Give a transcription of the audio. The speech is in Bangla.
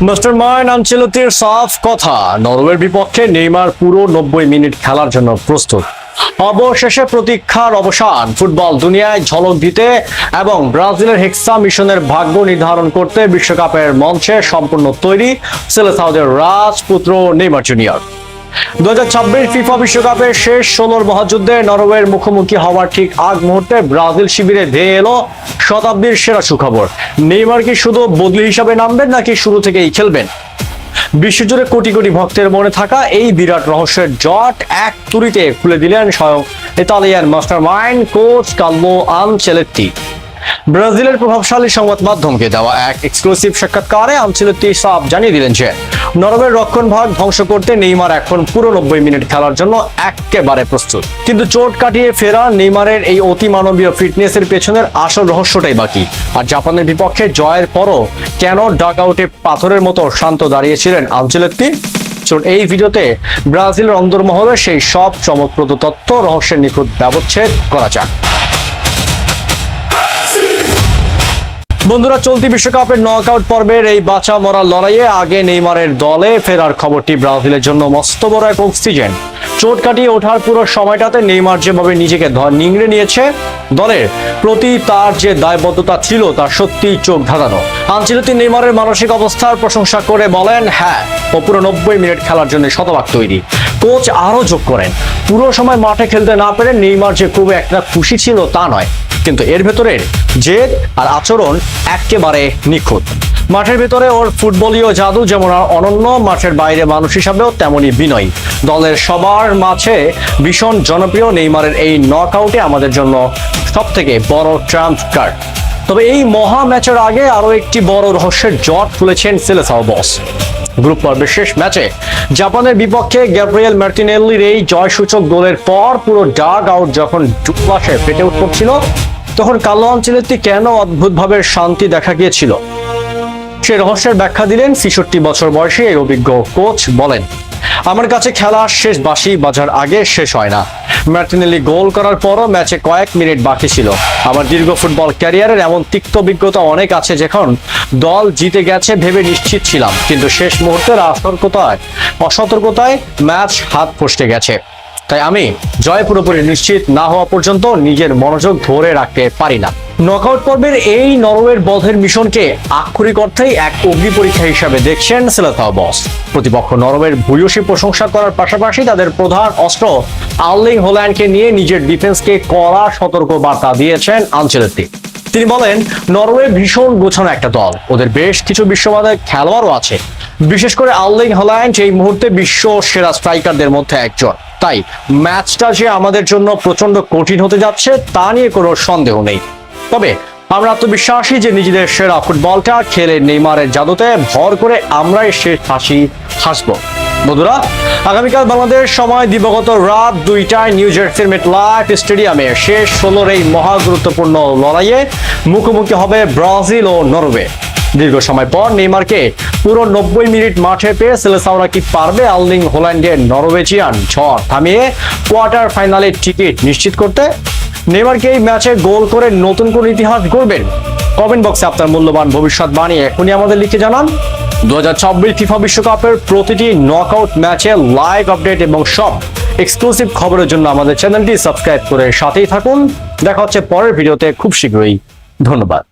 মাস্টারমাইন্ড আনচেলত্তির সাফ কথা, নরওয়ের বিপক্ষে নেইমার পুরো 90 মিনিট খেলার জন্য প্রস্তুত। অবশেষে প্রতীক্ষার অবসান। ফুটবল দুনিয়ায় ঝলক দিতে এবং ব্রাজিলের হেক্সা মিশনের ভাগ্য নির্ধারণ করতে বিশ্বকাপের মঞ্চে সম্পূর্ণ তৈরি সেলেসাওদের রাজপুত্র নেইমার জুনিয়র। 2026 ফিফা বিশ্বকাপের শেষ 16 মহাযুদ্ধে নরওয়ের মুখোমুখি হওয়ার ঠিক আগ মুহূর্তে ব্রাজিল শিবিরে ধেয়ে এলো শতাব্দীর সেরা সুখবর। নেইমার কি শুধু বদলি হিসাবে নামবেন নাকি শুরু থেকেই খেলবেন? বিশ্বজুড়ে কোটি কোটি ভক্তের মনে থাকা এই বিরাট রহস্যের জট এক তুড়িতে খুলে দিলেন স্বয়ং Italian mastermind coach Carlo Ancelotti. ব্রাজিলের প্রভাবশালী সংবাদ মাধ্যমকে দেওয়া এক এক্সক্লুসিভ সাক্ষাৎকারে আনচেলত্তি সাফ জানিয়ে দিলেন যে নরওয়ের রক্ষণভাগ ধ্বংস করতে নেইমার এখন পুরো 90 মিনিট খেলার জন্য একেবারে প্রস্তুত। কিন্তু চোট কাটিয়ে ফেরা নেইমারের এই অতিমানবীয় ফিটনেসের পেছনের আসল রহস্যটাই বাকি। আর জাপানের বিপক্ষে জয়ের পরও কেন ডাগ আউটে পাথরের মতো শান্ত দাঁড়িয়েছিলেন আনচেলত্তি? এই ভিডিওতে ব্রাজিলের অন্দরমহলে সেই সব চমকপ্রদ তথ্য রহস্যের নিখুঁত ব্যবচ্ছেদ করা যাক। বন্ধুরা, চলতি বিশ্বকাপের নকআউট পর্বের এই বাঁচা মরা লড়াইয়ে আগে নেইমারের দলে ফেরার খবরটি ব্রাজিলের জন্য মস্ত বড় এক অক্সিজেন। চোট কাটিয়ে ওঠার পুরো সময়টাতে নেইমার যেভাবে নিজেকে নিংড়ে নিয়েছে, দলের প্রতি তার যে দায়বদ্ধতা ছিল তা সত্যিই চোখ ধাঁধানো। আনচেলত্তি নেইমারের মানসিক অবস্থার প্রশংসা করে বলেন, হ্যাঁ, ও পুরো 90 মিনিট খেলার জন্য শতভাগ তৈরি। কোচ আরও যোগ করেন, পুরো সময় মাঠে খেলতে না পেরে নেইমার যে খুব একটা খুশি ছিল তা নয়, কিন্তু এর ভেতরের জেদ আর আচরণ একেবারে নিখুঁত। মাঠের ভেতরে ওর ফুটবলীয় জাদু যেমন অনন্য, মাঠের বাইরে মানুষ হিসাবেও তেমনই বিনয়ী। দলের সবার মাঝে ভীষণ জনপ্রিয় নেইমারের এই নকআউটে আমাদের জন্য সবথেকে বড় ট্রাম্প কার্ড। তবে এই মহা ম্যাচের আগে আরো একটি বড় রহস্যের জট খুলেছেন সেলেসাও বস। গ্রুপ পর্বের শেষ ম্যাচে জাপানের বিপক্ষে গ্যাব্রিয়েল মার্টিনেল্লির এই জয়সূচক গোলের পর পুরো ডাগ আউট যখন ডুপ্লাসে ফেটে উঠছিল, তখন কার্লো আনচেলত্তি কেন অদ্ভুতভাবে শান্তি দেখা গিয়েছিল সে রহস্যের ব্যাখ্যা দিলেন 66 বছর বয়সী এই অভিজ্ঞ কোচ। বলেন, আমার কাছে খেলা শেষ বাঁশি বাজার আগে শেষ হয় না। মার্টিনেল্লি গোল করার পরও ম্যাচে কয়েক মিনিট বাকি ছিল। আমার দীর্ঘ ফুটবল ক্যারিয়ারের এমন তিক্ত অভিজ্ঞতা অনেক আছে, যখন দল জিতে গেছে ভেবে নিশ্চিত ছিলাম, কিন্তু শেষ মুহূর্তের অসতর্কতায় ম্যাচ হাত ফসকে গেছে। তাই আমি জয় পুরোপুরি নিশ্চিত না হওয়া পর্যন্ত নিজের মনোযোগ ধরে রাখতে পারি না। নকআউট পর্বের এই নরওয়ের বধের মিশনকে আক্ষরিক অর্থেই এক অগ্নি পরীক্ষা হিসাবে দেখছেন সেলেসাও বস। প্রতিপক্ষ নরওয়ের ভূয়সী প্রশংসা করার পাশাপাশি তাদের প্রধান অস্ত্র আর্লিং হল্যান্ডকে নিয়ে নিজের ডিফেন্সকে কড়া সতর্ক বার্তা দিয়েছেন আনচেলত্তি। তিনি বলেন, নরওয়ে ভীষণ গোছানো একটা দল, ওদের বেশ কিছু বিশ্বমানের খেলোয়াড়ও আছে, বিশেষ করে আর্লিং হল্যান্ড এই মুহূর্তে বিশ্ব সেরা স্ট্রাইকারদের মধ্যে একজন। তাই ম্যাচটা যে আমাদের জন্য প্রচন্ড কঠিন হতে যাচ্ছে তা নিয়ে কোনো সন্দেহ নেই। তবে আমরা আত্মবিশ্বাসী যে নিজেদের সেরা ফুটবলটা খেলে নেইমারের জাদুতে ভর করে আমরাই শেষ হাসি হাসবো। বন্ধুরা, আগামীকাল বাংলাদেশ সময় দিবাগত রাত 2টায় নিউ জার্সির মেটলাইফ স্টেডিয়ামে শেষ 16 এই মহা গুরুত্বপূর্ণ লড়াইয়ে মুখোমুখি হবে ব্রাজিল ও নরওয়ে। দীর্ঘ সময় পর নেইমারকে পুরো 90 মিনিট মাঠে পেয়ে সেলেসাওরা কি পারবে আর্লিং হল্যান্ডের নরওয়েজিয়ান ঝড় থামিয়ে কোয়ার্টার ফাইনালের টিকিট নিশ্চিত করতে? নেইমারকে এই ম্যাচে গোল করে নতুন কোন ইতিহাস গড়বেন? কমেন্ট বক্সে আপনার মূল্যবান ভবিষ্যৎবাণী এখনই আমাদের লিখে জানান। 2026 ফিফা বিশ্বকাপের প্রতিটি নকআউট ম্যাচে লাইভ আপডেট এবং সব এক্সক্লুসিভ খবরের জন্য আমাদের চ্যানেলটি সাবস্ক্রাইব করে সাথেই থাকুন। দেখা হচ্ছে পরের ভিডিওতে খুব শীঘ্রই। ধন্যবাদ।